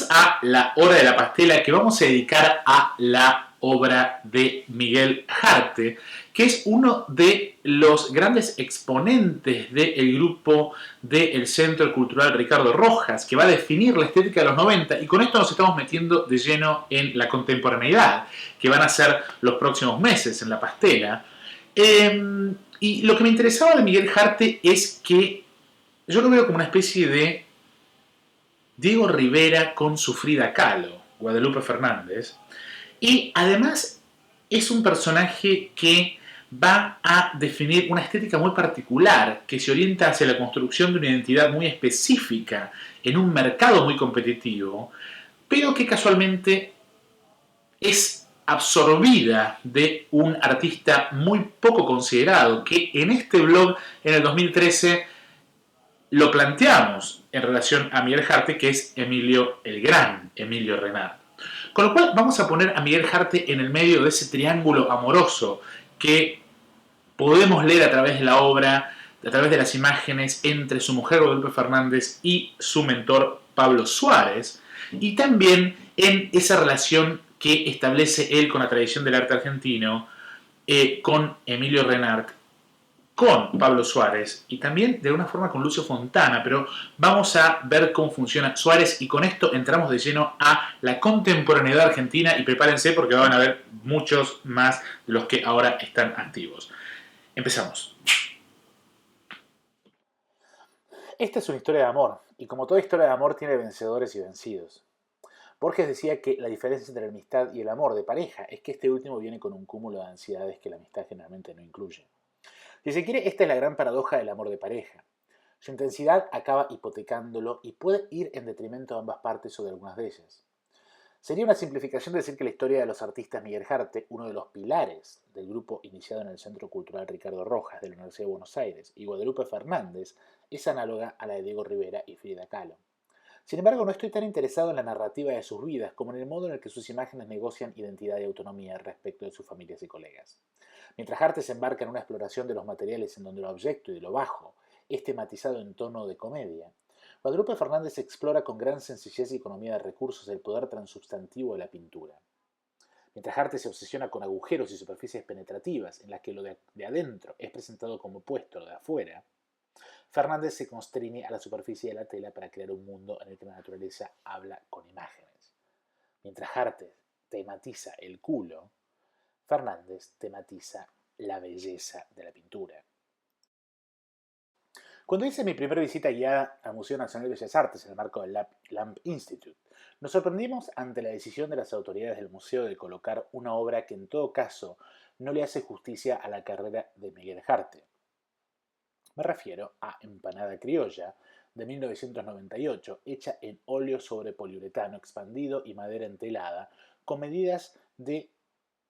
bienvenidos a La Hora de la Pastela, que vamos a dedicar a la obra de Miguel Harte, que es uno de los grandes exponentes del grupo del Centro Cultural Ricardo Rojas, que va a definir la estética de los 90, y con esto nos estamos metiendo de lleno en la contemporaneidad, que van a ser los próximos meses en la Pastela. Y lo que me interesaba de Miguel Harte es que yo lo veo como una especie de Diego Rivera con su Frida Kahlo, Guadalupe Fernández, y además es un personaje que va a definir una estética muy particular, que se orienta hacia la construcción de una identidad muy específica en un mercado muy competitivo, pero que casualmente es absorbida de un artista muy poco considerado, que en este blog, en el 2013, lo planteamos en relación a Miguel Harte, que es Emilio el Gran, Emilio Renard. Con lo cual vamos a poner a Miguel Harte en el medio de ese triángulo amoroso que podemos leer a través de la obra, a través de las imágenes, entre su mujer Guadalupe Fernández y su mentor Pablo Suárez, y también en esa relación que establece él con la tradición del arte argentino, con Emilio Renard, con Pablo Suárez y también de alguna forma con Lucio Fontana, pero vamos a ver cómo funciona Suárez y con esto entramos de lleno a la contemporaneidad argentina y prepárense porque van a ver muchos más de los que ahora están activos. Empezamos. Esta es una historia de amor, y como toda historia de amor tiene vencedores y vencidos. Borges decía que la diferencia entre la amistad y el amor de pareja es que este último viene con un cúmulo de ansiedades que la amistad generalmente no incluye. Si se quiere, esta es la gran paradoja del amor de pareja. Su intensidad acaba hipotecándolo y puede ir en detrimento de ambas partes o de algunas de ellas. Sería una simplificación decir que la historia de los artistas Miguel Harte, uno de los pilares del grupo iniciado en el Centro Cultural Ricardo Rojas de la Universidad de Buenos Aires, y Guadalupe Fernández, es análoga a la de Diego Rivera y Frida Kahlo. Sin embargo, no estoy tan interesado en la narrativa de sus vidas como en el modo en el que sus imágenes negocian identidad y autonomía respecto de sus familias y colegas. Mientras Harte se embarca en una exploración de los materiales en donde lo abyecto y lo bajo es tematizado en tono de comedia, Guadalupe Fernández explora con gran sencillez y economía de recursos el poder transubstantivo de la pintura. Mientras Harte se obsesiona con agujeros y superficies penetrativas en las que lo de adentro es presentado como opuesto a lo de afuera, Fernández se constriñe a la superficie de la tela para crear un mundo en el que la naturaleza habla con imágenes. Mientras Harte tematiza el culo, Fernández tematiza la belleza de la pintura. Cuando hice mi primera visita guiada al Museo Nacional de Bellas Artes en el marco del Lamp Institute, nos sorprendimos ante la decisión de las autoridades del museo de colocar una obra que en todo caso no le hace justicia a la carrera de Miguel Harte. Me refiero a Empanada Criolla, de 1998, hecha en óleo sobre poliuretano expandido y madera entelada, con medidas de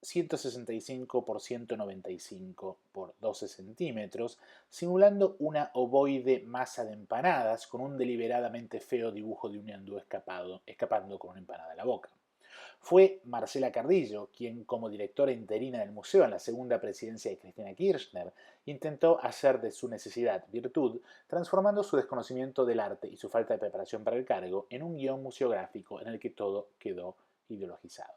165 por 195 por 12 centímetros, simulando una ovoide masa de empanadas con un deliberadamente feo dibujo de un ñandú escapando con una empanada en la boca. Fue Marcela Cardillo quien, como directora interina del museo en la segunda presidencia de Cristina Kirchner, intentó hacer de su necesidad virtud, transformando su desconocimiento del arte y su falta de preparación para el cargo en un guión museográfico en el que todo quedó ideologizado.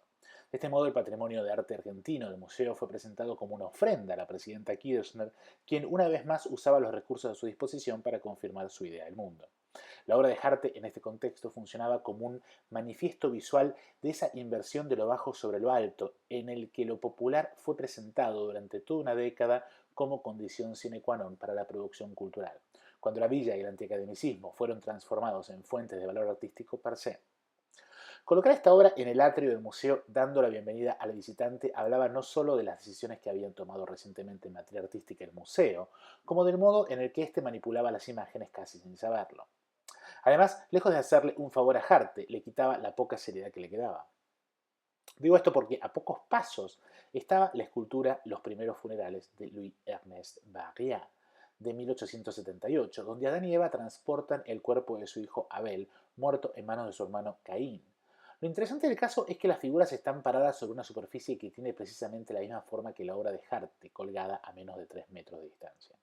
De este modo, el patrimonio de arte argentino del museo fue presentado como una ofrenda a la presidenta Kirchner, quien una vez más usaba los recursos a su disposición para confirmar su idea del mundo. La obra de Harte en este contexto funcionaba como un manifiesto visual de esa inversión de lo bajo sobre lo alto, en el que lo popular fue presentado durante toda una década como condición sine qua non para la producción cultural, cuando la villa y el antiacademicismo fueron transformados en fuentes de valor artístico per se. Colocar esta obra en el atrio del museo, dando la bienvenida al visitante, hablaba no solo de las decisiones que habían tomado recientemente en materia artística el museo, como del modo en el que éste manipulaba las imágenes casi sin saberlo. Además, lejos de hacerle un favor a Harte, le quitaba la poca seriedad que le quedaba. Digo esto porque a pocos pasos estaba la escultura Los primeros funerales de Louis-Ernest Barriat, de 1878, donde Adán y Eva transportan el cuerpo de su hijo Abel, muerto en manos de su hermano Caín. Lo interesante del caso es que las figuras están paradas sobre una superficie que tiene precisamente la misma forma que la obra de Harte, colgada a menos de 3 metros de distancia.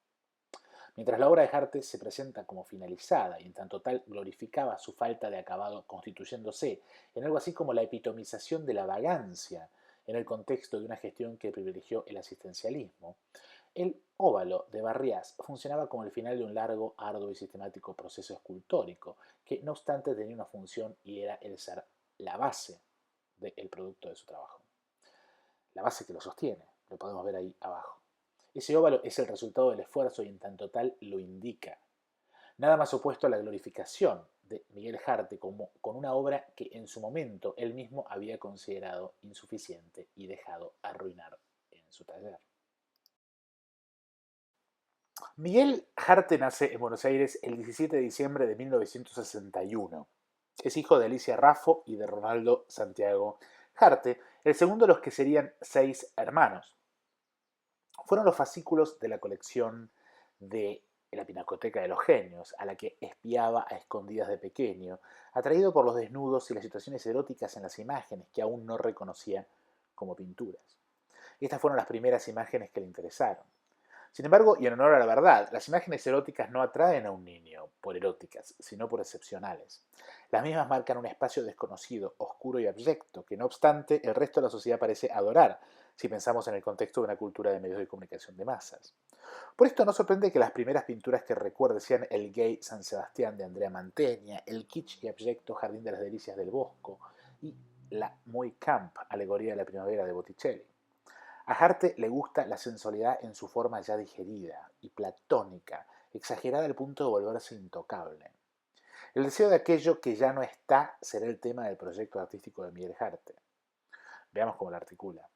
Mientras la obra de Harte se presenta como finalizada y en tanto tal glorificaba su falta de acabado constituyéndose en algo así como la epitomización de la vagancia en el contexto de una gestión que privilegió el asistencialismo, el óvalo de Barriás funcionaba como el final de un largo, arduo y sistemático proceso escultórico, que no obstante tenía una función y era el ser la base del producto de su trabajo. La base que lo sostiene, lo podemos ver ahí abajo. Ese óvalo es el resultado del esfuerzo y en tanto tal lo indica. Nada más opuesto a la glorificación de Miguel Harte como, con una obra que en su momento él mismo había considerado insuficiente y dejado arruinar en su taller. Miguel Harte nace en Buenos Aires el 17 de diciembre de 1961. Es hijo de Alicia Raffo y de Ronaldo Santiago Harte, el segundo de los que serían 6 hermanos. Fueron los fascículos de la colección de la Pinacoteca de los Genios, a la que espiaba a escondidas de pequeño, atraído por los desnudos y las situaciones eróticas en las imágenes que aún no reconocía como pinturas. Estas fueron las primeras imágenes que le interesaron. Sin embargo, y en honor a la verdad, las imágenes eróticas no atraen a un niño por eróticas, sino por excepcionales. Las mismas marcan un espacio desconocido, oscuro y abyecto, que no obstante el resto de la sociedad parece adorar, si pensamos en el contexto de una cultura de medios de comunicación de masas. Por esto no sorprende que las primeras pinturas que recuerde sean el gay San Sebastián de Andrea Mantegna, el kitsch y abyecto Jardín de las Delicias del Bosco y la muy camp Alegoría de la Primavera de Botticelli. A Harte le gusta la sensualidad en su forma ya digerida y platónica, exagerada al punto de volverse intocable. El deseo de aquello que ya no está será el tema del proyecto artístico de Miguel Harte. Veamos cómo lo articula.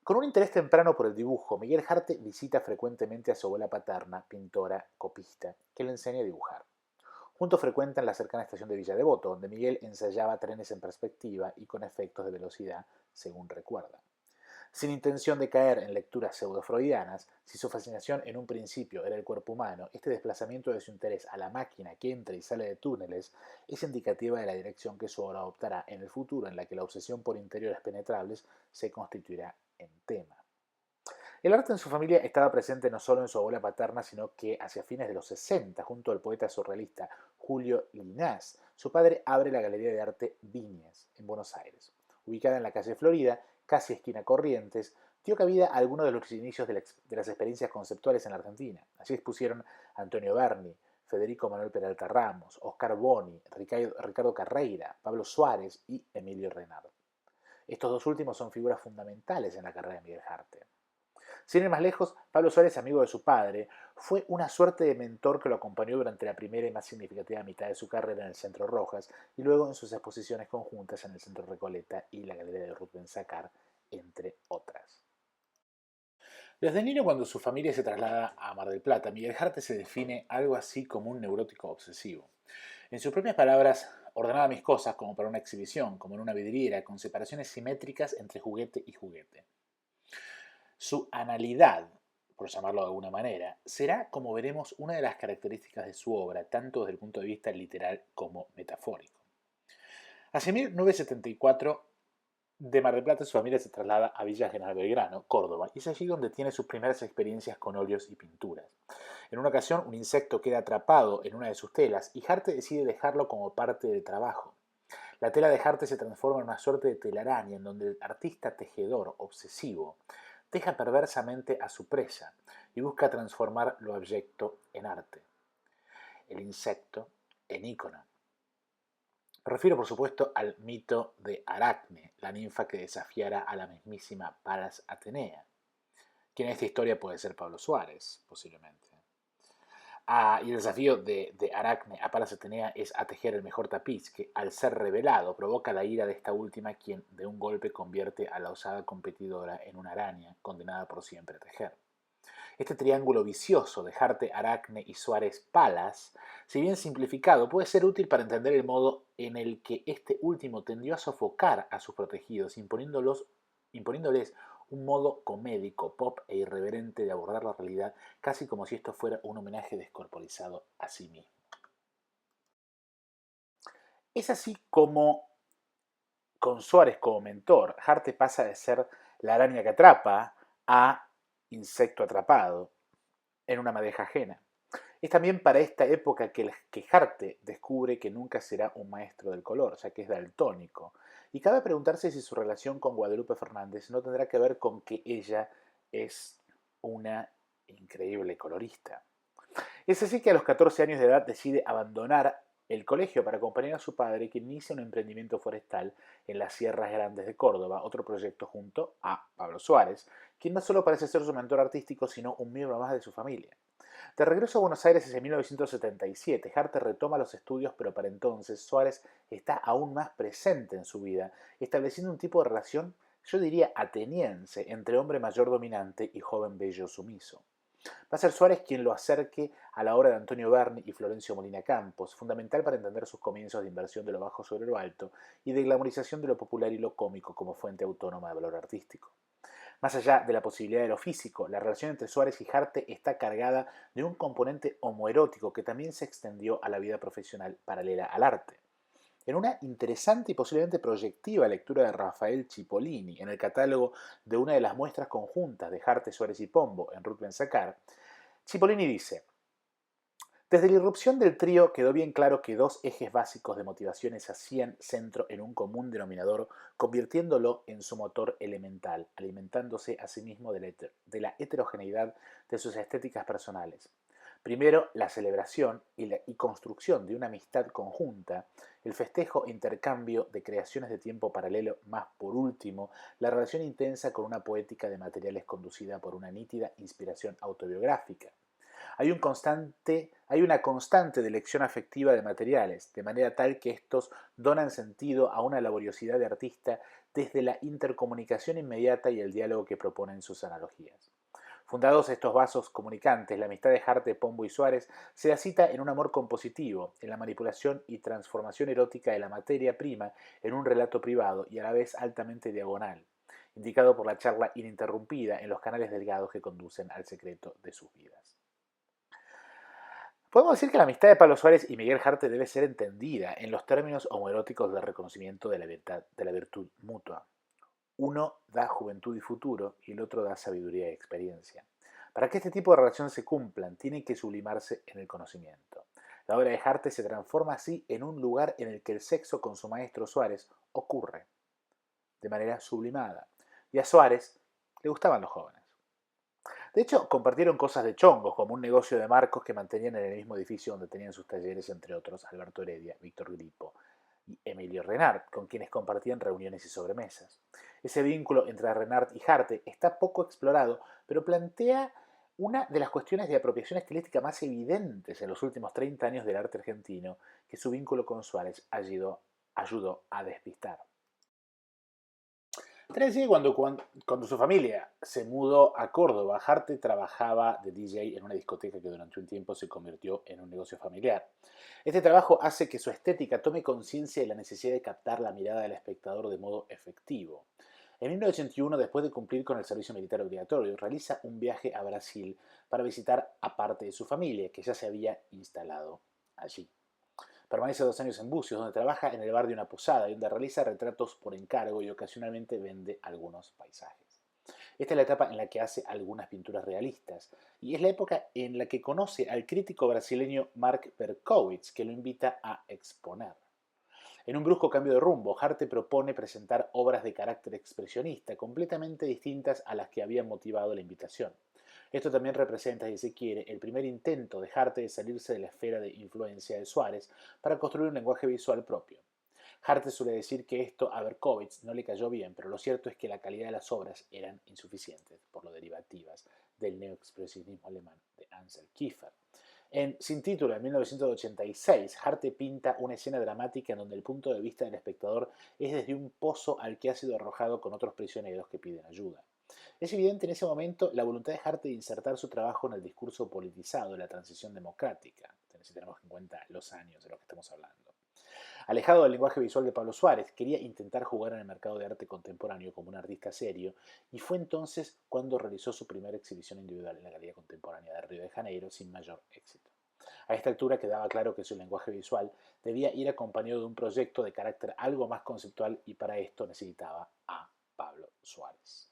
Con un interés temprano por el dibujo, Miguel Harte visita frecuentemente a su abuela paterna, pintora, copista, que le enseña a dibujar. Juntos frecuentan la cercana estación de Villa Devoto, donde Miguel ensayaba trenes en perspectiva y con efectos de velocidad, según recuerda. Sin intención de caer en lecturas pseudo-freudianas, si su fascinación en un principio era el cuerpo humano, este desplazamiento de su interés a la máquina que entra y sale de túneles es indicativa de la dirección que su obra adoptará en el futuro, en la que la obsesión por interiores penetrables se constituirá en tema. El arte en su familia estaba presente no solo en su abuela paterna, sino que hacia fines de los 60, junto al poeta surrealista Julio Llinás, su padre abre la Galería de Arte Viñes, en Buenos Aires. Ubicada en la calle Florida, casi esquina Corrientes, dio cabida a algunos de los inicios de las experiencias conceptuales en la Argentina. Allí expusieron Antonio Berni, Federico Manuel Peralta Ramos, Oscar Boni, Ricardo Carreira, Pablo Suárez y Emilio Renard. Estos dos últimos son figuras fundamentales en la carrera de Miguel Harte. Sin ir más lejos, Pablo Suárez, amigo de su padre, fue una suerte de mentor que lo acompañó durante la primera y más significativa mitad de su carrera en el Centro Rojas y luego en sus exposiciones conjuntas en el Centro Recoleta y la Galería de Ruth Ben-Sacar, entre otras. Desde niño, cuando su familia se traslada a Mar del Plata, Miguel Harte se define algo así como un neurótico obsesivo. En sus propias palabras, ordenaba mis cosas como para una exhibición, como en una vidriera, con separaciones simétricas entre juguete y juguete. Su analidad, por llamarlo de alguna manera, será, como veremos, una de las características de su obra, tanto desde el punto de vista literal como metafórico. Hacia 1974, de Mar del Plata su familia se traslada a Villa General Belgrano, Córdoba, y es allí donde tiene sus primeras experiencias con óleos y pinturas. En una ocasión, un insecto queda atrapado en una de sus telas y Harte decide dejarlo como parte del trabajo. La tela de Harte se transforma en una suerte de telaraña en donde el artista tejedor obsesivo deja perversamente a su presa y busca transformar lo abyecto en arte. El insecto en ícono. Me refiero, por supuesto, al mito de Aracne, la ninfa que desafiara a la mismísima Palas Atenea. Quien en esta historia puede ser Pablo Suárez, posiblemente. Y el desafío de Aracne a Palas Atenea es a tejer el mejor tapiz, que al ser revelado provoca la ira de esta última, quien de un golpe convierte a la osada competidora en una araña, condenada por siempre a tejer. Este triángulo vicioso de Harte, Aracne y Suárez Palas, si bien simplificado, puede ser útil para entender el modo en el que este último tendió a sofocar a sus protegidos, imponiéndoles un modo comédico, pop e irreverente de abordar la realidad, casi como si esto fuera un homenaje descorporizado a sí mismo. Es así como, con Suárez como mentor, Harte pasa de ser la araña que atrapa a insecto atrapado, en una madeja ajena. Es también para esta época que Harte descubre que nunca será un maestro del color, ya que es daltónico. Y cabe preguntarse si su relación con Guadalupe Fernández no tendrá que ver con que ella es una increíble colorista. Es así que a los 14 años de edad decide abandonar el colegio para acompañar a su padre, que inicia un emprendimiento forestal en las Sierras Grandes de Córdoba, otro proyecto junto a Pablo Suárez, quien no solo parece ser su mentor artístico, sino un miembro más de su familia. De regreso a Buenos Aires en 1977, Harte retoma los estudios, pero para entonces Suárez está aún más presente en su vida, estableciendo un tipo de relación, yo diría ateniense, entre hombre mayor dominante y joven bello sumiso. Va a ser Suárez quien lo acerque a la obra de Antonio Berni y Florencio Molina Campos, fundamental para entender sus comienzos de inversión de lo bajo sobre lo alto y de glamorización de lo popular y lo cómico como fuente autónoma de valor artístico. Más allá de la posibilidad de lo físico, la relación entre Suárez y Harte está cargada de un componente homoerótico que también se extendió a la vida profesional paralela al arte. En una interesante y posiblemente proyectiva lectura de Rafael Cipollini en el catálogo de una de las muestras conjuntas de Harte, Suárez y Pombo en Ruth Ben-Sakar, Cipollini dice: desde la irrupción del trío quedó bien claro que dos ejes básicos de motivaciones hacían centro en un común denominador, convirtiéndolo en su motor elemental, alimentándose a sí mismo de la heterogeneidad de sus estéticas personales. Primero, la celebración y construcción de una amistad conjunta, el festejo e intercambio de creaciones de tiempo paralelo, más por último, la relación intensa con una poética de materiales conducida por una nítida inspiración autobiográfica. Hay una constante de elección afectiva de materiales, de manera tal que estos donan sentido a una laboriosidad de artista desde la intercomunicación inmediata y el diálogo que proponen sus analogías. Fundados estos vasos comunicantes, la amistad de Harte, Pombo y Suárez se da cita en un amor compositivo, en la manipulación y transformación erótica de la materia prima en un relato privado y a la vez altamente diagonal, indicado por la charla ininterrumpida en los canales delgados que conducen al secreto de sus vidas. Podemos decir que la amistad de Pablo Suárez y Miguel Harte debe ser entendida en los términos homoeróticos del reconocimiento de la virtud mutua. Uno da juventud y futuro y el otro da sabiduría y experiencia. Para que este tipo de relaciones se cumplan, tienen que sublimarse en el conocimiento. La obra de Harte se transforma así en un lugar en el que el sexo con su maestro Suárez ocurre de manera sublimada. Y a Suárez le gustaban los jóvenes. De hecho, compartieron cosas de chongos, como un negocio de marcos que mantenían en el mismo edificio donde tenían sus talleres, entre otros, Alberto Heredia, Víctor Gripo y Emilio Renart, con quienes compartían reuniones y sobremesas. Ese vínculo entre Renart y Harte está poco explorado, pero plantea una de las cuestiones de apropiación estilística más evidentes en los últimos 30 años del arte argentino, que su vínculo con Suárez ayudó a despistar. Tracy, cuando su familia se mudó a Córdoba, Harte trabajaba de DJ en una discoteca que durante un tiempo se convirtió en un negocio familiar. Este trabajo hace que su estética tome conciencia de la necesidad de captar la mirada del espectador de modo efectivo. En 1981, después de cumplir con el servicio militar obligatorio, realiza un viaje a Brasil para visitar a parte de su familia, que ya se había instalado allí. Permanece 2 años en Bucios, donde trabaja en el bar de una posada y donde realiza retratos por encargo y ocasionalmente vende algunos paisajes. Esta es la etapa en la que hace algunas pinturas realistas y es la época en la que conoce al crítico brasileño Mark Berkowitz, que lo invita a exponer. En un brusco cambio de rumbo, Harte propone presentar obras de carácter expresionista, completamente distintas a las que habían motivado la invitación. Esto también representa, si se quiere, el primer intento de Harte de salirse de la esfera de influencia de Suárez para construir un lenguaje visual propio. Harte suele decir que esto a Berkowitz no le cayó bien, pero lo cierto es que la calidad de las obras eran insuficientes, por lo derivativas del neoexpresionismo alemán de Ansel Kiefer. En Sin título, en 1986, Harte pinta una escena dramática en donde el punto de vista del espectador es desde un pozo al que ha sido arrojado con otros prisioneros que piden ayuda. Es evidente en ese momento la voluntad de Harte de insertar su trabajo en el discurso politizado de la transición democrática, si tenemos en cuenta los años de los que estamos hablando. Alejado del lenguaje visual de Pablo Suárez, quería intentar jugar en el mercado de arte contemporáneo como un artista serio, y fue entonces cuando realizó su primera exhibición individual en la Galería Contemporánea de Río de Janeiro sin mayor éxito. A esta altura quedaba claro que su lenguaje visual debía ir acompañado de un proyecto de carácter algo más conceptual y para esto necesitaba a Pablo Suárez.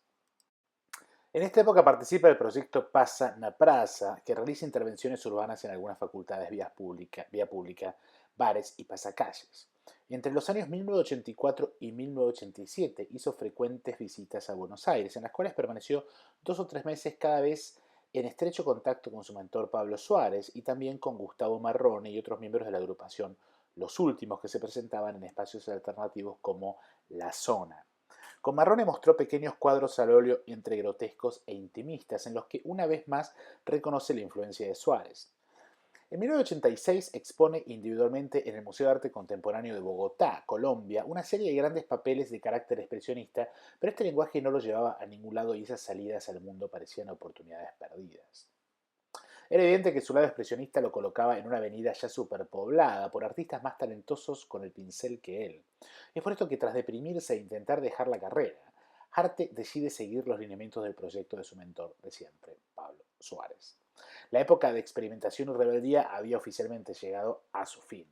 En esta época participa del proyecto Pasa na Praza, que realiza intervenciones urbanas en algunas facultades, vía pública, bares y pasacalles. Entre los años 1984 y 1987 hizo frecuentes visitas a Buenos Aires, en las cuales permaneció 2 o 3 meses cada vez en estrecho contacto con su mentor Pablo Suárez y también con Gustavo Marrone y otros miembros de la agrupación Los Últimos, que se presentaban en espacios alternativos como La Zona. Con Marrone mostró pequeños cuadros al óleo entre grotescos e intimistas, en los que una vez más reconoce la influencia de Suárez. En 1986 expone individualmente en el Museo de Arte Contemporáneo de Bogotá, Colombia, una serie de grandes papeles de carácter expresionista, pero este lenguaje no lo llevaba a ningún lado y esas salidas al mundo parecían oportunidades perdidas. Era evidente que su lado expresionista lo colocaba en una avenida ya superpoblada por artistas más talentosos con el pincel que él. Es por esto que tras deprimirse e intentar dejar la carrera, Harte decide seguir los lineamientos del proyecto de su mentor de siempre, Pablo Suárez. La época de experimentación y rebeldía había oficialmente llegado a su fin.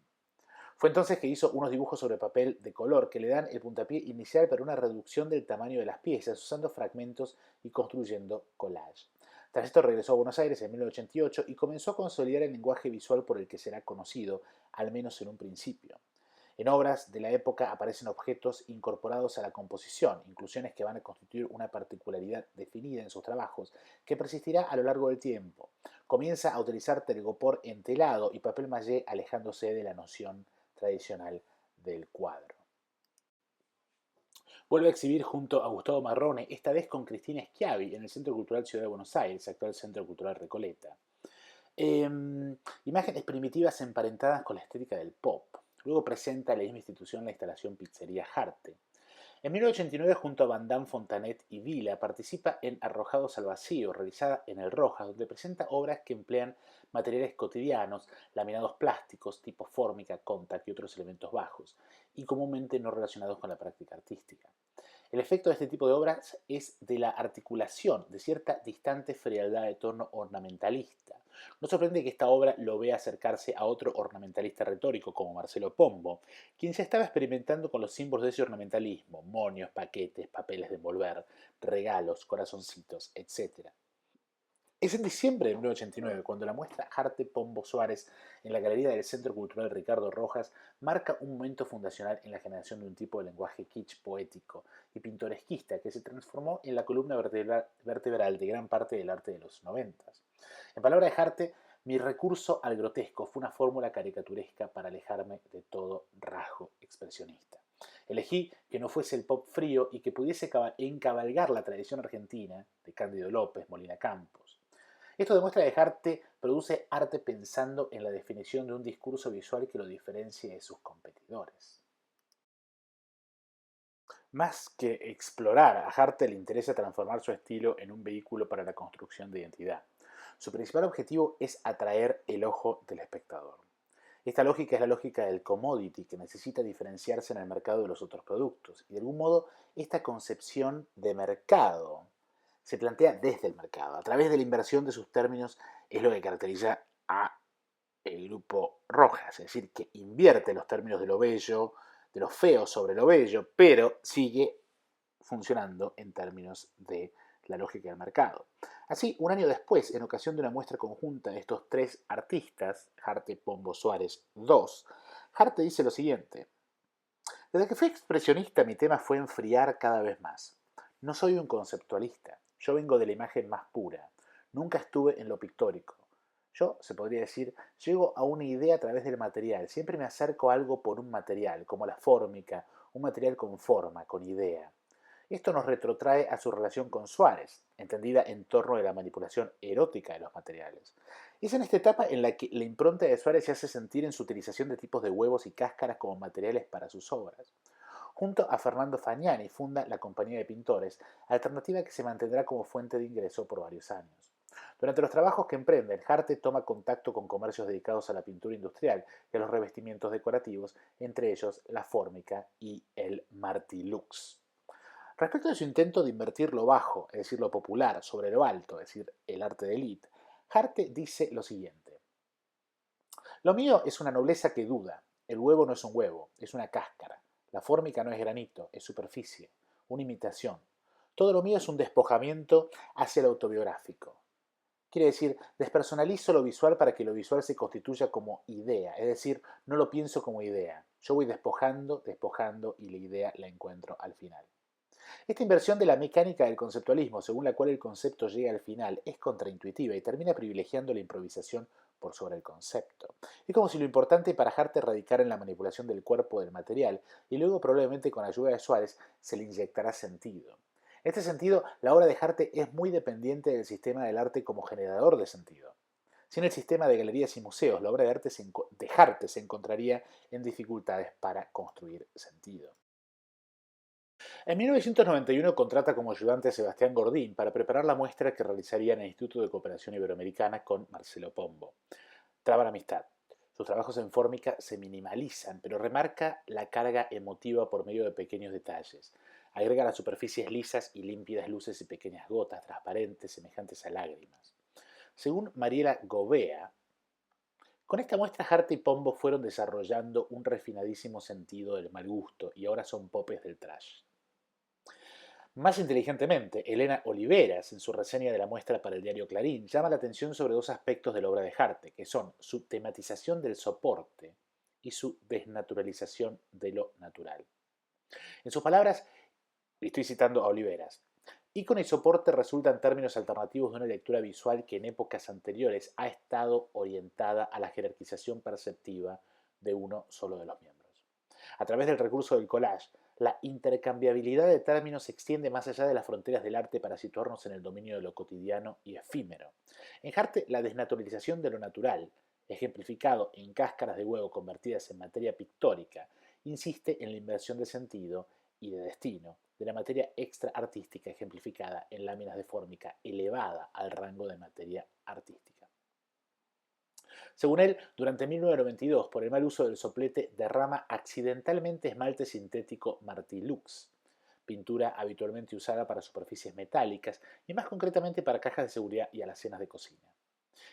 Fue entonces que hizo unos dibujos sobre papel de color que le dan el puntapié inicial para una reducción del tamaño de las piezas, usando fragmentos y construyendo collage. Tras esto regresó a Buenos Aires en 1988 y comenzó a consolidar el lenguaje visual por el que será conocido, al menos en un principio. En obras de la época aparecen objetos incorporados a la composición, inclusiones que van a constituir una particularidad definida en sus trabajos, que persistirá a lo largo del tiempo. Comienza a utilizar telgopor entelado y papel maché, alejándose de la noción tradicional del cuadro. Vuelve a exhibir junto a Gustavo Marrone, esta vez con Cristina Schiavi, en el Centro Cultural Ciudad de Buenos Aires, actual Centro Cultural Recoleta. Imágenes primitivas emparentadas con la estética del pop. Luego presenta a la misma institución la instalación Pizzería Harte. En 1989, junto a Van Damme, Fontanet y Vila, participa en Arrojados al Vacío, realizada en el Rojas, donde presenta obras que emplean materiales cotidianos, laminados plásticos, tipo fórmica, contact y otros elementos bajos, y comúnmente no relacionados con la práctica artística. El efecto de este tipo de obras es de la articulación de cierta distante frialdad de tono ornamentalista. No sorprende que esta obra lo vea acercarse a otro ornamentalista retórico como Marcelo Pombo, quien ya estaba experimentando con los símbolos de ese ornamentalismo: monios, paquetes, papeles de envolver, regalos, corazoncitos, etc. Es en diciembre de 1989 cuando la muestra Harte Pombo Suárez en la Galería del Centro Cultural Ricardo Rojas marca un momento fundacional en la generación de un tipo de lenguaje kitsch poético y pintoresquista que se transformó en la columna vertebral de gran parte del arte de los 90. En palabras de Harte, mi recurso al grotesco fue una fórmula caricaturesca para alejarme de todo rasgo expresionista. Elegí que no fuese el pop frío y que pudiese encabalgar la tradición argentina de Cándido López, Molina Campos. Esto demuestra que Harte produce arte pensando en la definición de un discurso visual que lo diferencie de sus competidores. Más que explorar, a Harte le interesa transformar su estilo en un vehículo para la construcción de identidad. Su principal objetivo es atraer el ojo del espectador. Esta lógica es la lógica del commodity, que necesita diferenciarse en el mercado de los otros productos. Y de algún modo, esta concepción de mercado se plantea desde el mercado. A través de la inversión de sus términos es lo que caracteriza a el grupo Rojas, es decir, que invierte los términos de lo bello, de lo feo sobre lo bello, pero sigue funcionando en términos de la lógica del mercado. Así, un año después, en ocasión de una muestra conjunta de estos tres artistas, Harte, Pombo, Suárez II, Harte dice lo siguiente: desde que fui expresionista, mi tema fue enfriar cada vez más. No soy un conceptualista, yo vengo de la imagen más pura. Nunca estuve en lo pictórico. Yo, se podría decir, llego a una idea a través del material. Siempre me acerco a algo por un material, como la fórmica, un material con forma, con idea. Esto nos retrotrae a su relación con Suárez, entendida en torno de la manipulación erótica de los materiales. Es en esta etapa en la que la impronta de Suárez se hace sentir en su utilización de tipos de huevos y cáscaras como materiales para sus obras. Junto a Fernando Fagnani funda la Compañía de Pintores, alternativa que se mantendrá como fuente de ingreso por varios años. Durante los trabajos que emprende, Harte toma contacto con comercios dedicados a la pintura industrial y a los revestimientos decorativos, entre ellos la fórmica y el martilux. Respecto de su intento de invertir lo bajo, es decir, lo popular, sobre lo alto, es decir, el arte de élite, Harte dice lo siguiente: lo mío es una nobleza que duda. El huevo no es un huevo, es una cáscara. La fórmica no es granito, es superficie, una imitación. Todo lo mío es un despojamiento hacia lo autobiográfico. Quiere decir, despersonalizo lo visual para que lo visual se constituya como idea, es decir, no lo pienso como idea. Yo voy despojando, despojando y la idea la encuentro al final. Esta inversión de la mecánica del conceptualismo, según la cual el concepto llega al final, es contraintuitiva y termina privilegiando la improvisación por sobre el concepto. Es como si lo importante para Harter radicara en la manipulación del cuerpo del material y luego probablemente con ayuda de Suárez se le inyectará sentido. En este sentido, la obra de Harter es muy dependiente del sistema del arte como generador de sentido. Sin el sistema de galerías y museos, la obra de arte de Harter se encontraría en dificultades para construir sentido. En 1991 contrata como ayudante a Sebastián Gordín para preparar la muestra que realizaría en el Instituto de Cooperación Iberoamericana con Marcelo Pombo. Traban amistad. Sus trabajos en fórmica se minimalizan, pero remarca la carga emotiva por medio de pequeños detalles. Agrega a las superficies lisas y límpidas luces y pequeñas gotas transparentes semejantes a lágrimas. Según Mariela Gobea, con esta muestra Harte y Pombo fueron desarrollando un refinadísimo sentido del mal gusto y ahora son popes del trash. Más inteligentemente, Elena Oliveras, en su reseña de la muestra para el diario Clarín, llama la atención sobre dos aspectos de la obra de Harte, que son su tematización del soporte y su desnaturalización de lo natural. En sus palabras, y estoy citando a Oliveras, ícono y soporte resultan términos alternativos de una lectura visual que en épocas anteriores ha estado orientada a la jerarquización perceptiva de uno solo de los miembros. A través del recurso del collage, la intercambiabilidad de términos se extiende más allá de las fronteras del arte para situarnos en el dominio de lo cotidiano y efímero. En Harte, la desnaturalización de lo natural, ejemplificado en cáscaras de huevo convertidas en materia pictórica, insiste en la inversión de sentido y de destino de la materia extra artística ejemplificada en láminas de fórmica elevada al rango de materia artística. Según él, durante 1992, por el mal uso del soplete, derrama accidentalmente esmalte sintético Martilux, pintura habitualmente usada para superficies metálicas y más concretamente para cajas de seguridad y alacenas de cocina.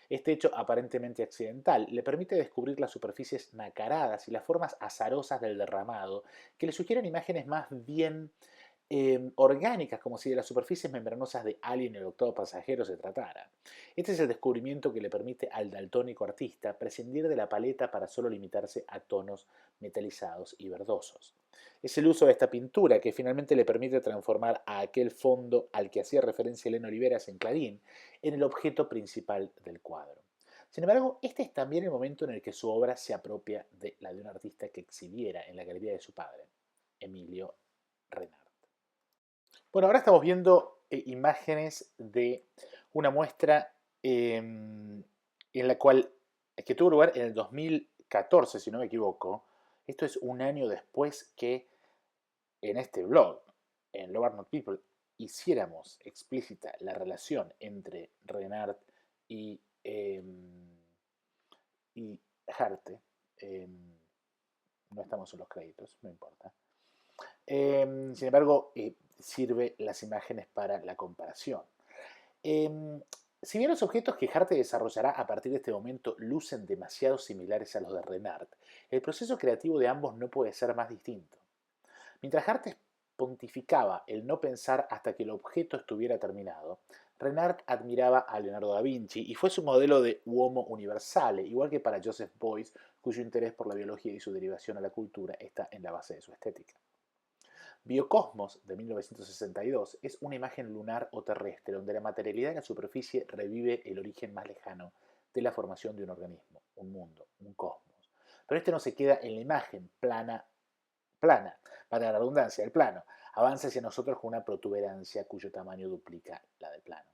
Este hecho aparentemente accidental le permite descubrir las superficies nacaradas y las formas azarosas del derramado que le sugieren imágenes más bien orgánicas, como si de las superficies membranosas de Alien el octavo pasajero se tratara. Este es el descubrimiento que le permite al daltónico artista prescindir de la paleta para solo limitarse a tonos metalizados y verdosos. Es el uso de esta pintura que finalmente le permite transformar a aquel fondo al que hacía referencia Elena Oliveras en Clarín en el objeto principal del cuadro. Sin embargo, este es también el momento en el que su obra se apropia de la de un artista que exhibiera en la galería de su padre, Emilio Renard. Bueno, ahora estamos viendo imágenes de una muestra en la cual, que tuvo lugar en el 2014, si no me equivoco. Esto es un año después que en este blog, en Love Are Not People, hiciéramos explícita la relación entre Renard y Harte. No estamos en los créditos, no importa. Sin embargo, sirve las imágenes para la comparación. Si bien los objetos que Harte desarrollará a partir de este momento lucen demasiado similares a los de Renard, el proceso creativo de ambos no puede ser más distinto. Mientras Harte pontificaba el no pensar hasta que el objeto estuviera terminado, Renard admiraba a Leonardo da Vinci y fue su modelo de uomo universale, igual que para Joseph Beuys, cuyo interés por la biología y su derivación a la cultura está en la base de su estética. Biocosmos, de 1962, es una imagen lunar o terrestre donde la materialidad de la superficie revive el origen más lejano de la formación de un organismo, un mundo, un cosmos. Pero este no se queda en la imagen plana, para la redundancia, el plano, avanza hacia nosotros con una protuberancia cuyo tamaño duplica la del plano.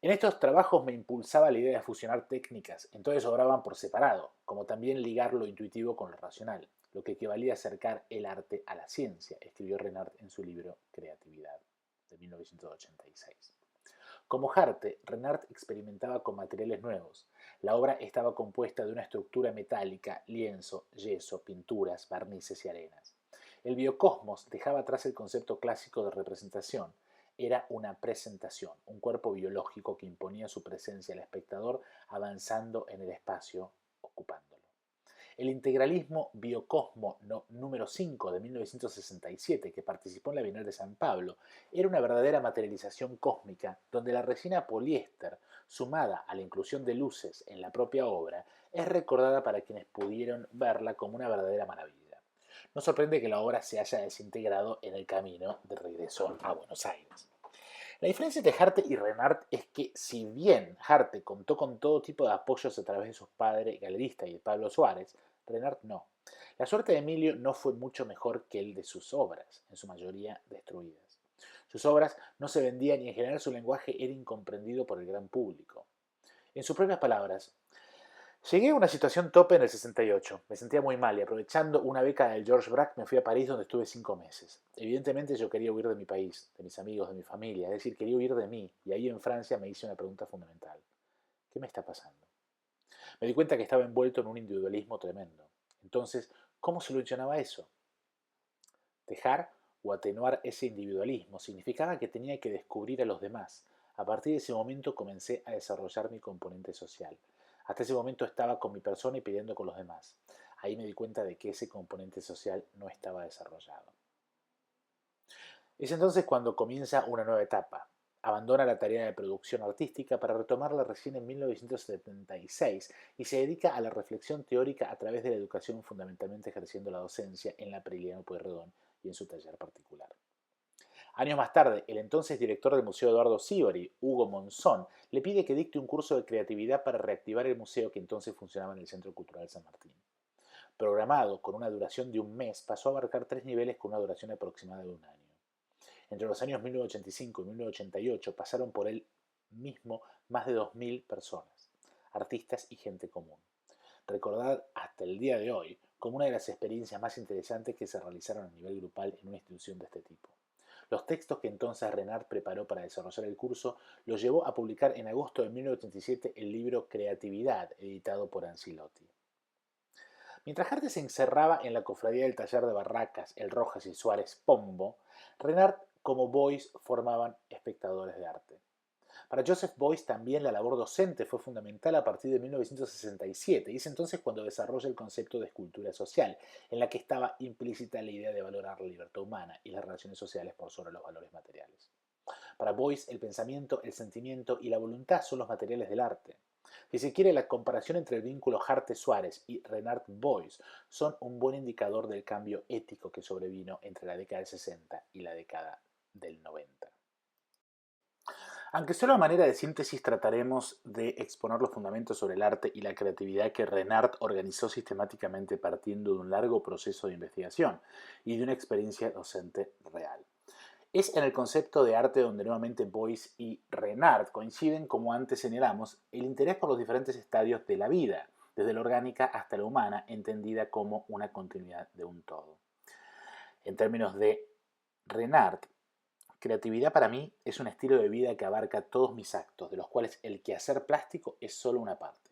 En estos trabajos me impulsaba la idea de fusionar técnicas, entonces obraban por separado, como también ligar lo intuitivo con lo racional, lo que equivalía a acercar el arte a la ciencia, escribió Renard en su libro Creatividad, de 1986. Como Harte, Renard experimentaba con materiales nuevos. La obra estaba compuesta de una estructura metálica, lienzo, yeso, pinturas, barnices y arenas. El biocosmos dejaba atrás el concepto clásico de representación. Era una presentación, un cuerpo biológico que imponía su presencia al espectador avanzando en el espacio, ocupándolo. El integralismo Biocosmo número 5 de 1967, que participó en la Bienal de San Pablo, era una verdadera materialización cósmica donde la resina poliéster, sumada a la inclusión de luces en la propia obra, es recordada para quienes pudieron verla como una verdadera maravilla. No sorprende que la obra se haya desintegrado en el camino de regreso a Buenos Aires. La diferencia entre Harte y Renard es que, si bien Harte contó con todo tipo de apoyos a través de sus padres galerista y de Pablo Suárez, Renard no. La suerte de Emilio no fue mucho mejor que el de sus obras, en su mayoría destruidas. Sus obras no se vendían y en general su lenguaje era incomprendido por el gran público. En sus propias palabras, llegué a una situación tope en el 68. Me sentía muy mal y aprovechando una beca del Georges Braque me fui a París donde estuve 5 meses. Evidentemente yo quería huir de mi país, de mis amigos, de mi familia, es decir, quería huir de mí. Y ahí en Francia me hice una pregunta fundamental. ¿Qué me está pasando? Me di cuenta que estaba envuelto en un individualismo tremendo. Entonces, ¿cómo solucionaba eso? Dejar o atenuar ese individualismo significaba que tenía que descubrir a los demás. A partir de ese momento comencé a desarrollar mi componente social. Hasta ese momento estaba con mi persona y pidiendo con los demás. Ahí me di cuenta de que ese componente social no estaba desarrollado. Es entonces cuando comienza una nueva etapa. Abandona la tarea de producción artística para retomarla recién en 1976 y se dedica a la reflexión teórica a través de la educación, fundamentalmente ejerciendo la docencia en la Priliano Pueyrredón y en su taller particular. Años más tarde, el entonces director del Museo Eduardo Sívori, Hugo Monzón, le pide que dicte un curso de creatividad para reactivar el museo que entonces funcionaba en el Centro Cultural San Martín. Programado con una duración de un mes, pasó a abarcar 3 niveles con una duración aproximada de un año. Entre los años 1985 y 1988 pasaron por él mismo más de 2.000 personas, artistas y gente común. Recordad hasta el día de hoy como una de las experiencias más interesantes que se realizaron a nivel grupal en una institución de este tipo. Los textos que entonces Renard preparó para desarrollar el curso los llevó a publicar en agosto de 1987 el libro Creatividad, editado por Ancilotti. Mientras Harte se encerraba en la cofradía del taller de Barracas, El Rojas y Suárez Pombo, Renard como Beuys formaban espectadores de arte. Para Joseph Beuys también la labor docente fue fundamental a partir de 1967 y es entonces cuando desarrolla el concepto de escultura social, en la que estaba implícita la idea de valorar la libertad humana y las relaciones sociales por sobre los valores materiales. Para Beuys, el pensamiento, el sentimiento y la voluntad son los materiales del arte. Si se quiere, la comparación entre el vínculo Harte-Suárez y Renard-Beuys son un buen indicador del cambio ético que sobrevino entre la década del 60 y la década del 90. Aunque solo a manera de síntesis trataremos de exponer los fundamentos sobre el arte y la creatividad que Renard organizó sistemáticamente partiendo de un largo proceso de investigación y de una experiencia docente real. Es en el concepto de arte donde nuevamente Beuys y Renard coinciden, como antes señalamos, el interés por los diferentes estadios de la vida, desde la orgánica hasta la humana, entendida como una continuidad de un todo. En términos de Renard, creatividad para mí es un estilo de vida que abarca todos mis actos, de los cuales el quehacer plástico es solo una parte.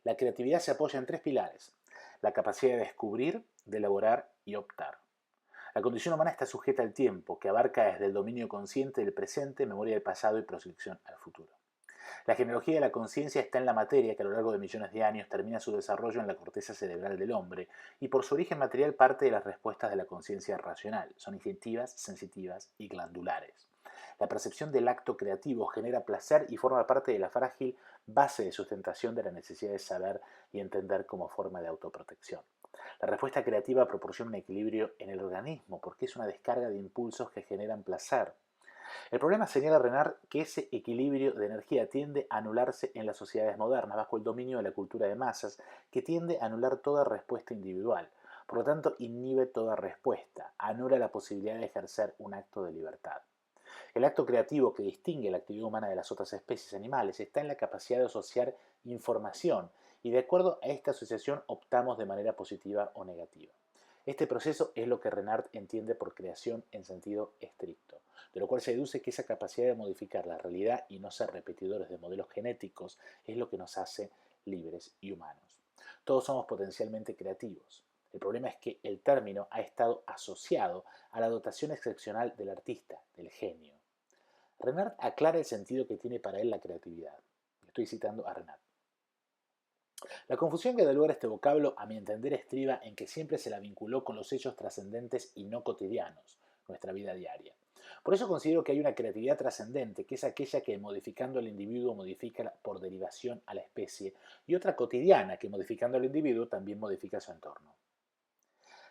La creatividad se apoya en 3 pilares: la capacidad de descubrir, de elaborar y optar. La condición humana está sujeta al tiempo, que abarca desde el dominio consciente del presente, memoria del pasado y proyección al futuro. La genealogía de la conciencia está en la materia que a lo largo de millones de años termina su desarrollo en la corteza cerebral del hombre y por su origen material parte de las respuestas de la conciencia racional. Son instintivas, sensitivas y glandulares. La percepción del acto creativo genera placer y forma parte de la frágil base de sustentación de la necesidad de saber y entender como forma de autoprotección. La respuesta creativa proporciona un equilibrio en el organismo porque es una descarga de impulsos que generan placer. El problema, señala Renard, que ese equilibrio de energía tiende a anularse en las sociedades modernas bajo el dominio de la cultura de masas, que tiende a anular toda respuesta individual. Por lo tanto, inhibe toda respuesta, anula la posibilidad de ejercer un acto de libertad. El acto creativo que distingue la actividad humana de las otras especies animales está en la capacidad de asociar información y de acuerdo a esta asociación optamos de manera positiva o negativa. Este proceso es lo que Renard entiende por creación en sentido estricto, de lo cual se deduce que esa capacidad de modificar la realidad y no ser repetidores de modelos genéticos es lo que nos hace libres y humanos. Todos somos potencialmente creativos. El problema es que el término ha estado asociado a la dotación excepcional del artista, del genio. Renard aclara el sentido que tiene para él la creatividad. Estoy citando a Renard. La confusión que da lugar a este vocablo, a mi entender, estriba en que siempre se la vinculó con los hechos trascendentes y no cotidianos, nuestra vida diaria. Por eso considero que hay una creatividad trascendente, que es aquella que modificando al individuo modifica por derivación a la especie, y otra cotidiana, que modificando al individuo también modifica su entorno.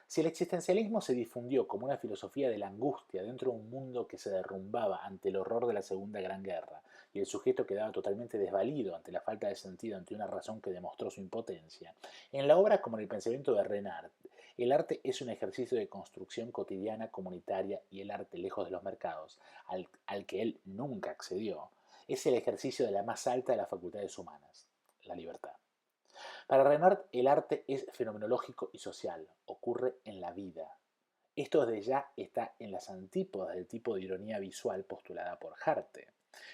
Si el existencialismo se difundió como una filosofía de la angustia dentro de un mundo que se derrumbaba ante el horror de la Segunda Gran Guerra y el sujeto quedaba totalmente desvalido ante la falta de sentido ante una razón que demostró su impotencia, en la obra como en el pensamiento de Renard, el arte es un ejercicio de construcción cotidiana, comunitaria y el arte, lejos de los mercados, al que él nunca accedió, es el ejercicio de la más alta de las facultades humanas, la libertad. Para Renard, el arte es fenomenológico y social, ocurre en la vida. Esto desde ya está en las antípodas del tipo de ironía visual postulada por Harte.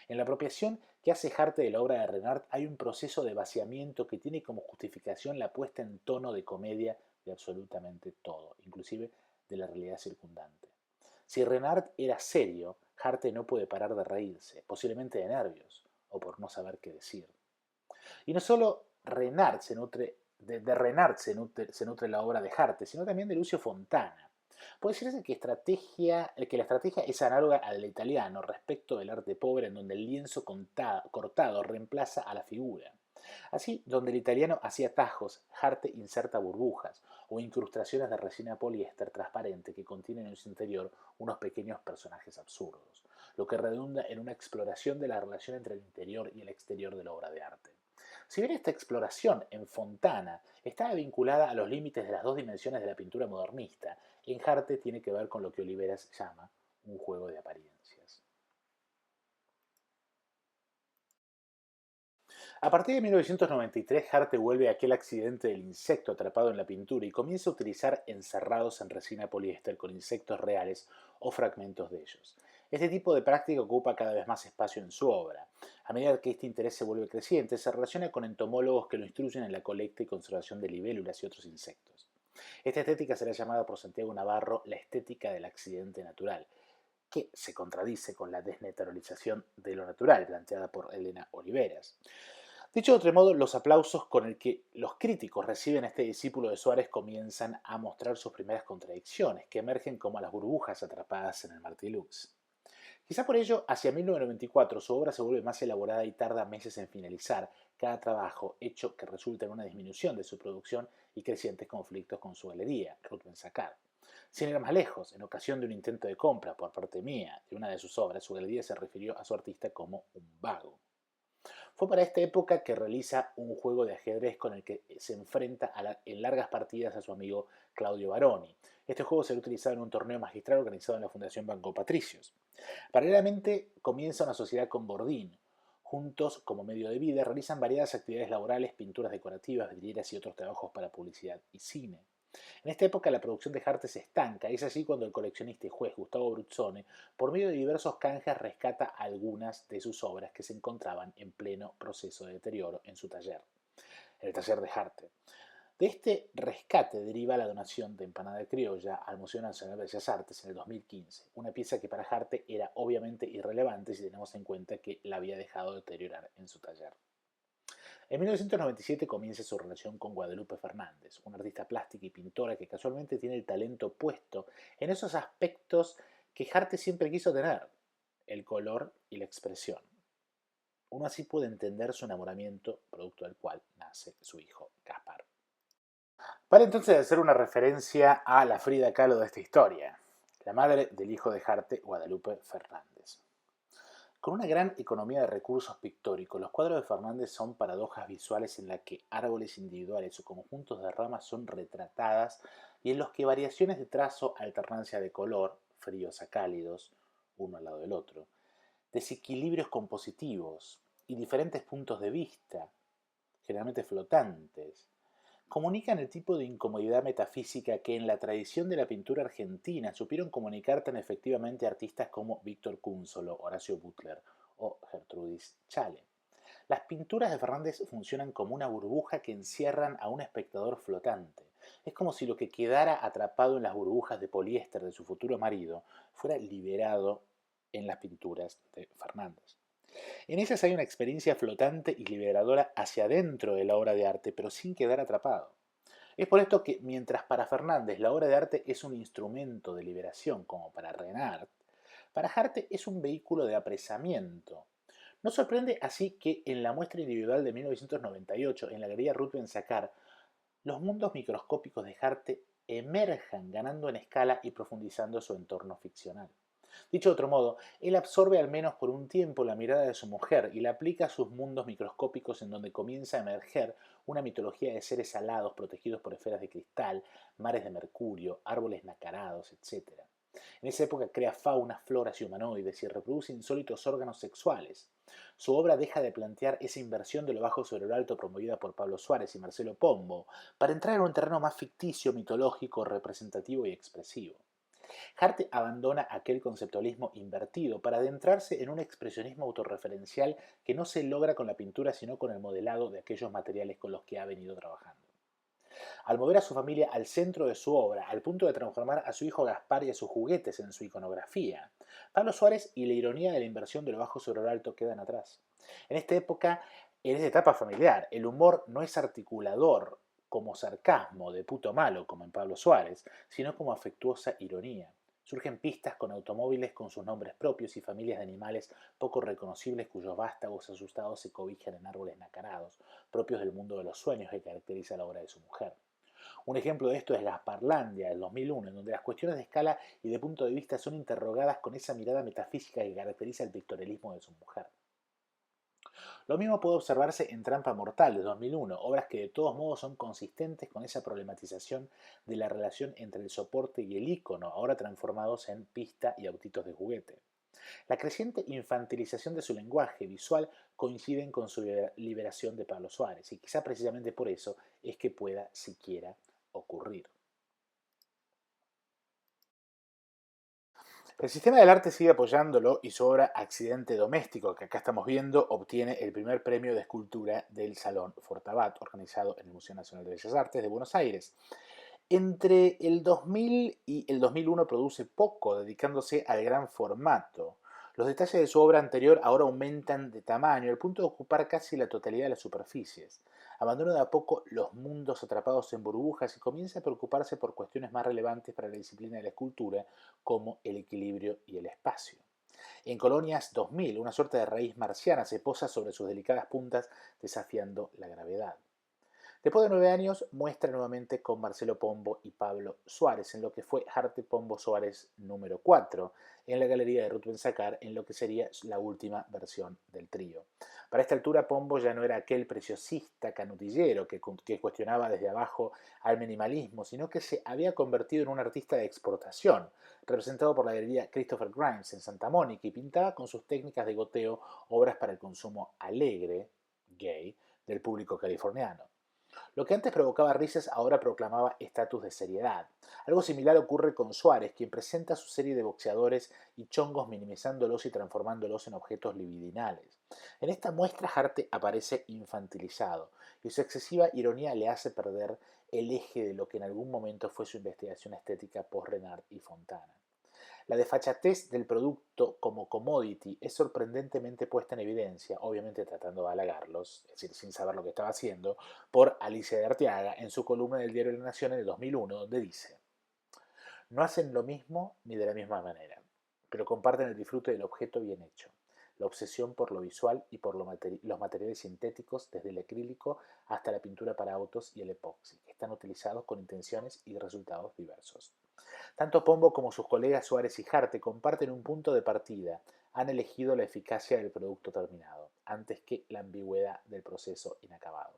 En la apropiación que hace Harte de la obra de Renard hay un proceso de vaciamiento que tiene como justificación la puesta en tono de comedia de absolutamente todo, inclusive de la realidad circundante. Si Renard era serio, Harte no puede parar de reírse, posiblemente de nervios, o por no saber qué decir. Y no solo Renard se nutre, de Renard se nutre la obra de Harte, sino también de Lucio Fontana. Puede decirse que la estrategia es análoga al italiano respecto del arte pobre, en donde el lienzo cortado reemplaza a la figura. Así, donde el italiano hacía tajos, Harte inserta burbujas o incrustaciones de resina poliéster transparente que contienen en su interior unos pequeños personajes absurdos, lo que redunda en una exploración de la relación entre el interior y el exterior de la obra de arte. Si bien esta exploración en Fontana estaba vinculada a los límites de las dos dimensiones de la pintura modernista, en Harte tiene que ver con lo que Oliveras llama un juego de apariencias. A partir de 1993, Harte vuelve a aquel accidente del insecto atrapado en la pintura y comienza a utilizar encerrados en resina poliéster con insectos reales o fragmentos de ellos. Este tipo de práctica ocupa cada vez más espacio en su obra. A medida que este interés se vuelve creciente, se relaciona con entomólogos que lo instruyen en la colecta y conservación de libélulas y otros insectos. Esta estética será llamada por Santiago Navarro la estética del accidente natural, que se contradice con la desnaturalización de lo natural planteada por Elena Oliveras. Dicho de otro modo, los aplausos con el que los críticos reciben a este discípulo de Suárez comienzan a mostrar sus primeras contradicciones, que emergen como las burbujas atrapadas en el Martilux. Quizá por ello, hacia 1994 su obra se vuelve más elaborada y tarda meses en finalizar cada trabajo, hecho que resulta en una disminución de su producción y crecientes conflictos con su galería, Ruth Ben-Sakar. Sin ir más lejos, en ocasión de un intento de compra por parte mía de una de sus obras, su galería se refirió a su artista como un vago. Fue para esta época que realiza un juego de ajedrez con el que se enfrenta en largas partidas a su amigo Claudio Baroni. Este juego será utilizado en un torneo magistral organizado en la Fundación Banco Patricios. Paralelamente comienza una sociedad con Bordín. Juntos, como medio de vida, realizan variadas actividades laborales, pinturas decorativas, vidrieras y otros trabajos para publicidad y cine. En esta época la producción de Harte se estanca, es así cuando el coleccionista y juez Gustavo Bruzzone, por medio de diversos canjes, rescata algunas de sus obras que se encontraban en pleno proceso de deterioro en su taller, el taller de Harte. De este rescate deriva la donación de Empanada Criolla al Museo Nacional de Bellas Artes en el 2015, una pieza que para Harte era obviamente irrelevante si tenemos en cuenta que la había dejado de deteriorar en su taller. En 1997 comienza su relación con Guadalupe Fernández, una artista plástica y pintora que casualmente tiene el talento puesto en esos aspectos que Harte siempre quiso tener, el color y la expresión. Uno así puede entender su enamoramiento, producto del cual nace su hijo Gaspar. Vale entonces hacer una referencia a la Frida Kahlo de esta historia, la madre del hijo de Harte, Guadalupe Fernández. Con una gran economía de recursos pictóricos, los cuadros de Fernández son paradojas visuales en las que árboles individuales o conjuntos de ramas son retratadas y en los que variaciones de trazo, alternancia de color, fríos a cálidos, uno al lado del otro, desequilibrios compositivos y diferentes puntos de vista, generalmente flotantes, comunican el tipo de incomodidad metafísica que en la tradición de la pintura argentina supieron comunicar tan efectivamente artistas como Víctor Cúnsolo, Horacio Butler o Gertrudis Chale. Las pinturas de Fernández funcionan como una burbuja que encierran a un espectador flotante. Es como si lo que quedara atrapado en las burbujas de poliéster de su futuro marido fuera liberado en las pinturas de Fernández. En ellas hay una experiencia flotante y liberadora hacia adentro de la obra de arte, pero sin quedar atrapado. Es por esto que, mientras para Fernández la obra de arte es un instrumento de liberación como para Renard, para Harte es un vehículo de apresamiento. No sorprende así que en la muestra individual de 1998 en la Galería Ruth Ben-Sakar, los mundos microscópicos de Harte emerjan ganando en escala y profundizando su entorno ficcional. Dicho de otro modo, él absorbe al menos por un tiempo la mirada de su mujer y la aplica a sus mundos microscópicos en donde comienza a emerger una mitología de seres alados protegidos por esferas de cristal, mares de mercurio, árboles nacarados, etc. En esa época crea fauna, floras y humanoides y reproduce insólitos órganos sexuales. Su obra deja de plantear esa inversión de lo bajo sobre lo alto promovida por Pablo Suárez y Marcelo Pombo, para entrar en un terreno más ficticio, mitológico, representativo y expresivo. Harte abandona aquel conceptualismo invertido para adentrarse en un expresionismo autorreferencial que no se logra con la pintura sino con el modelado de aquellos materiales con los que ha venido trabajando. Al mover a su familia al centro de su obra, al punto de transformar a su hijo Gaspar y a sus juguetes en su iconografía, Pablo Suárez y la ironía de la inversión de lo bajo sobre lo alto quedan atrás. En esta época, en esta etapa familiar, el humor no es articulador como sarcasmo de puto malo, como en Pablo Suárez, sino como afectuosa ironía. Surgen pistas con automóviles con sus nombres propios y familias de animales poco reconocibles cuyos vástagos asustados se cobijan en árboles nacarados, propios del mundo de los sueños que caracteriza la obra de su mujer. Un ejemplo de esto es Gasparlandia, del 2001, en donde las cuestiones de escala y de punto de vista son interrogadas con esa mirada metafísica que caracteriza el pictorialismo de su mujer. Lo mismo puede observarse en Trampa Mortal, de 2001, obras que de todos modos son consistentes con esa problematización de la relación entre el soporte y el icono, ahora transformados en pista y autitos de juguete. La creciente infantilización de su lenguaje visual coinciden con su liberación de Pablo Suárez, y quizá precisamente por eso es que pueda siquiera ocurrir. El sistema del arte sigue apoyándolo y su obra Accidente Doméstico, que acá estamos viendo, obtiene el primer premio de escultura del Salón Fortabat, organizado en el Museo Nacional de Bellas Artes de Buenos Aires. Entre el 2000 y el 2001 produce poco, dedicándose al gran formato. Los detalles de su obra anterior ahora aumentan de tamaño, al punto de ocupar casi la totalidad de las superficies. Abandona de a poco los mundos atrapados en burbujas y comienza a preocuparse por cuestiones más relevantes para la disciplina de la escultura, como el equilibrio y el espacio. En Colonias 2000, una suerte de raíz marciana se posa sobre sus delicadas puntas, desafiando la gravedad. Después de 9 años, muestra nuevamente con Marcelo Pombo y Pablo Suárez, en lo que fue Harte Pombo Suárez número 4, en la Galería de Ruth Ben-Sakar, en lo que sería la última versión del trío. Para esta altura, Pombo ya no era aquel preciosista canutillero que cuestionaba desde abajo al minimalismo, sino que se había convertido en un artista de exportación, representado por la Galería Christopher Grimes en Santa Mónica, y pintaba con sus técnicas de goteo obras para el consumo alegre, gay, del público californiano. Lo que antes provocaba risas ahora proclamaba estatus de seriedad. Algo similar ocurre con Suárez, quien presenta su serie de boxeadores y chongos minimizándolos y transformándolos en objetos libidinales. En esta muestra Harte aparece infantilizado y su excesiva ironía le hace perder el eje de lo que en algún momento fue su investigación estética post-Renard y Fontana. La desfachatez del producto como commodity es sorprendentemente puesta en evidencia, obviamente tratando de halagarlos, es decir, sin saber lo que estaba haciendo, por Alicia de Arteaga en su columna del diario La Nación en el 2001, donde dice: no hacen lo mismo ni de la misma manera, pero comparten el disfrute del objeto bien hecho, la obsesión por lo visual y por los materiales sintéticos, desde el acrílico hasta la pintura para autos y el epoxi, que están utilizados con intenciones y resultados diversos. Tanto Pombo como sus colegas Suárez y Harte comparten un punto de partida: han elegido la eficacia del producto terminado, antes que la ambigüedad del proceso inacabado.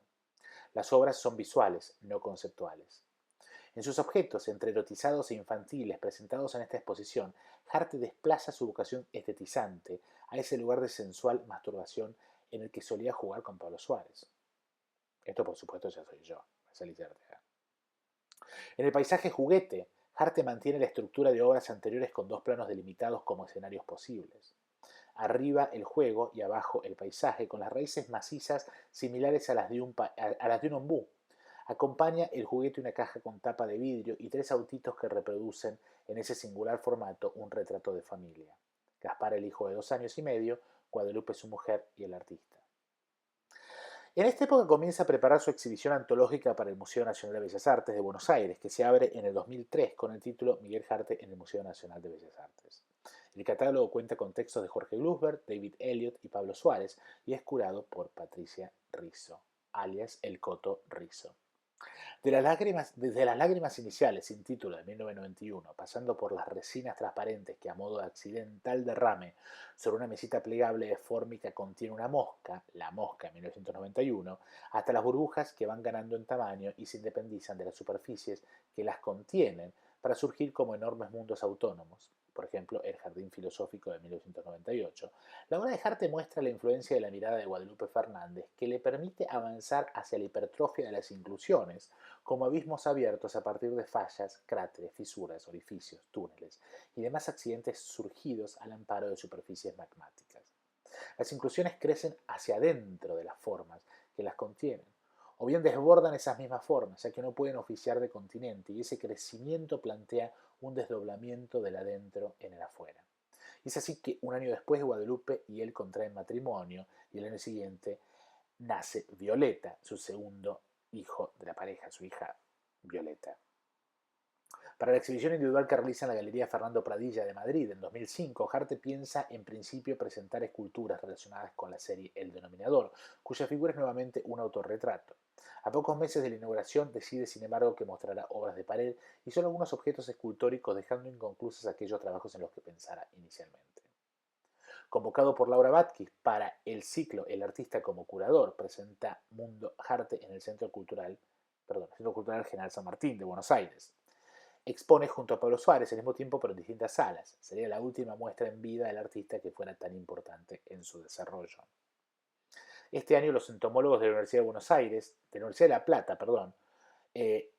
Las obras son visuales, no conceptuales. En sus objetos, entre erotizados e infantiles presentados en esta exposición, Harte desplaza su vocación estetizante a ese lugar de sensual masturbación en el que solía jugar con Pablo Suárez. Esto, por supuesto, ya soy yo, es Alicia Arteaga. En el paisaje juguete, Harte mantiene la estructura de obras anteriores con dos planos delimitados como escenarios posibles. Arriba el juego y abajo el paisaje, con las raíces macizas similares a las de un ombú. Acompaña el juguete una caja con tapa de vidrio y tres autitos que reproducen en ese singular formato un retrato de familia. Gaspar, el hijo de 2 años y medio, Guadalupe, su mujer y el artista. En esta época comienza a preparar su exhibición antológica para el Museo Nacional de Bellas Artes de Buenos Aires, que se abre en el 2003 con el título Miguel Harte en el Museo Nacional de Bellas Artes. El catálogo cuenta con textos de Jorge Glusberg, David Elliott y Pablo Suárez y es curado por Patricia Rizzo, alias El Coto Rizzo. Desde las lágrimas iniciales, sin título, de 1991, pasando por las resinas transparentes que a modo de accidental derrame sobre una mesita plegable de fórmica contiene una mosca, la mosca en 1991, hasta las burbujas que van ganando en tamaño y se independizan de las superficies que las contienen para surgir como enormes mundos autónomos, por ejemplo, El Jardín Filosófico de 1998, la obra de Harte muestra la influencia de la mirada de Guadalupe Fernández, que le permite avanzar hacia la hipertrofia de las inclusiones, como abismos abiertos a partir de fallas, cráteres, fisuras, orificios, túneles y demás accidentes surgidos al amparo de superficies magmáticas. Las inclusiones crecen hacia adentro de las formas que las contienen, o bien desbordan esas mismas formas, ya que no pueden oficiar de continente, y ese crecimiento plantea un desdoblamiento del adentro en el afuera. Y es así que un año después Guadalupe y él contraen matrimonio, y el año siguiente nace Violeta, su segundo hijo de la pareja, su hija Violeta. Para la exhibición individual que realiza en la Galería Fernando Pradilla de Madrid en 2005, Harte piensa en principio presentar esculturas relacionadas con la serie El Denominador, cuya figura es nuevamente un autorretrato. A pocos meses de la inauguración decide sin embargo que mostrará obras de pared y solo algunos objetos escultóricos, dejando inconclusos aquellos trabajos en los que pensara inicialmente. Convocado por Laura Batkis para el ciclo El artista como curador, presenta Mundo Harte en el Centro Cultural General San Martín de Buenos Aires. Expone junto a Pablo Suárez al mismo tiempo pero en distintas salas. Sería la última muestra en vida del artista que fuera tan importante en su desarrollo. Este año los entomólogos de la Universidad de Buenos Aires, de la Universidad de La Plata,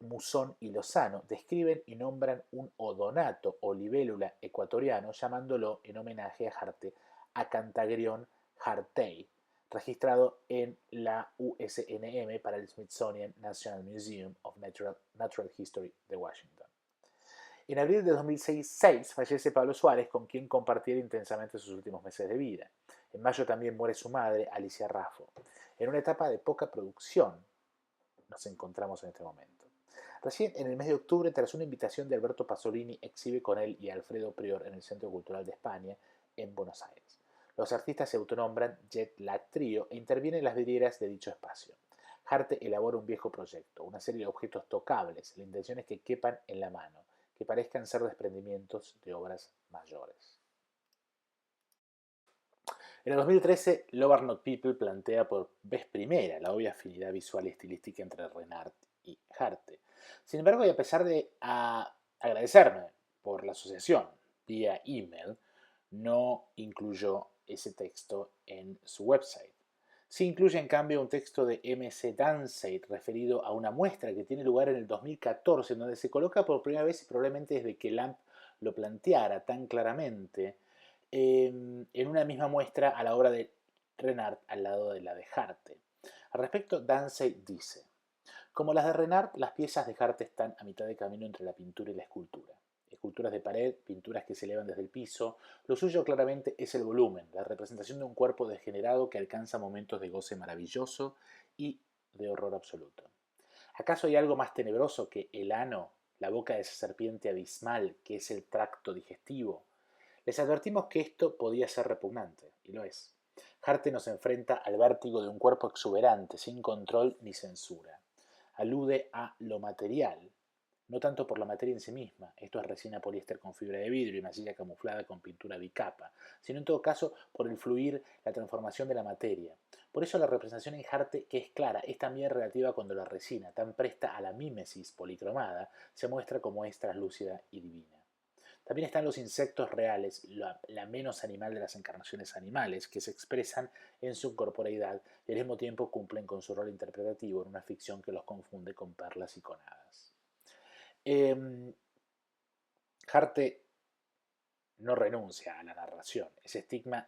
Musón y Lozano, describen y nombran un odonato o libélula ecuatoriano llamándolo en homenaje a Harte a Cantagrion hartei, registrado en la USNM para el Smithsonian National Museum of Natural History de Washington. En abril de 2006 fallece Pablo Suárez, con quien compartiera intensamente sus últimos meses de vida. En mayo también muere su madre, Alicia Raffo. En una etapa de poca producción nos encontramos en este momento. Recién en el mes de octubre, tras una invitación de Alberto Pasolini, exhibe con él y Alfredo Prior en el Centro Cultural de España, en Buenos Aires. Los artistas se autonombran Jet Lag Trio e intervienen en las vidrieras de dicho espacio. Harte elabora un viejo proyecto, una serie de objetos tocables. La intención es que quepan en la mano, que parezcan ser desprendimientos de obras mayores. En el 2013, Love Are Not People plantea por vez primera la obvia afinidad visual y estilística entre Renard y Harte. Sin embargo, y a pesar de agradecerme por la asociación vía email, no incluyó ese texto en su website. Sí incluye en cambio un texto de M.C. Danzig referido a una muestra que tiene lugar en el 2014, en donde se coloca por primera vez, y probablemente desde que Lamp lo planteara tan claramente, en una misma muestra a la obra de Renard al lado de la de Harte. Al respecto, Danzig dice: como las de Renard, las piezas de Harte están a mitad de camino entre la pintura y la escultura. Esculturas de pared, pinturas que se elevan desde el piso. Lo suyo claramente es el volumen, la representación de un cuerpo degenerado que alcanza momentos de goce maravilloso y de horror absoluto. ¿Acaso hay algo más tenebroso que el ano, la boca de esa serpiente abismal que es el tracto digestivo? Les advertimos que esto podía ser repugnante, y lo es. Harte nos enfrenta al vértigo de un cuerpo exuberante, sin control ni censura. Alude a lo material, no tanto por la materia en sí misma, esto es resina poliéster con fibra de vidrio y masilla camuflada con pintura bicapa, sino en todo caso por el fluir, la transformación de la materia. Por eso la representación en Harte, que es clara, es también relativa cuando la resina, tan presta a la mímesis policromada, se muestra como es translúcida y divina. También están los insectos reales, la menos animal de las encarnaciones animales, que se expresan en su corporeidad y al mismo tiempo cumplen con su rol interpretativo en una ficción que los confunde con perlas y con hadas. Harte no renuncia a la narración, ese estigma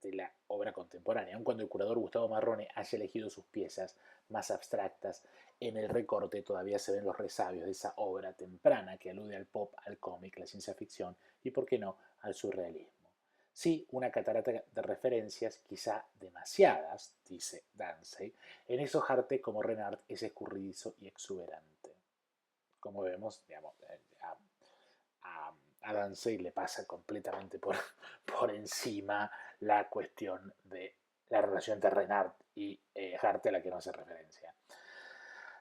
de la obra contemporánea, aun cuando el curador Gustavo Marrone haya elegido sus piezas más abstractas. En el recorte todavía se ven los resabios de esa obra temprana que alude al pop, al cómic, la ciencia ficción y, por qué no, al surrealismo. Sí, una catarata de referencias, quizá demasiadas, dice Danzey. En eso Harte, como Renard, es escurridizo y exuberante. Como vemos, digamos, a Danzey le pasa completamente por encima la cuestión de la relación entre Renard y Harte a la que no hace referencia.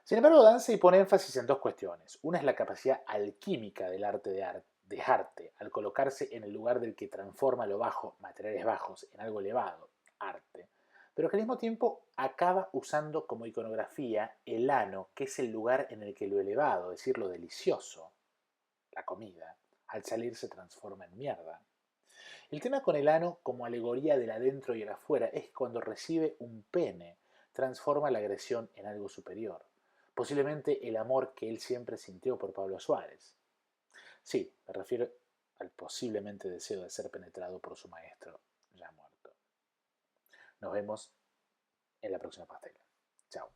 Sin embargo, Danzey pone énfasis en dos cuestiones. Una es la capacidad alquímica del arte de Harte, al colocarse en el lugar del que transforma lo bajo, materiales bajos, en algo elevado, arte, pero que al mismo tiempo acaba usando como iconografía el ano, que es el lugar en el que lo elevado, es decir, lo delicioso, la comida, al salir se transforma en mierda. El tema con el ano como alegoría del adentro y el afuera es que cuando recibe un pene, transforma la agresión en algo superior. Posiblemente el amor que él siempre sintió por Pablo Suárez. Sí, me refiero al posiblemente deseo de ser penetrado por su maestro ya muerto. Nos vemos en la próxima pastela. Chao.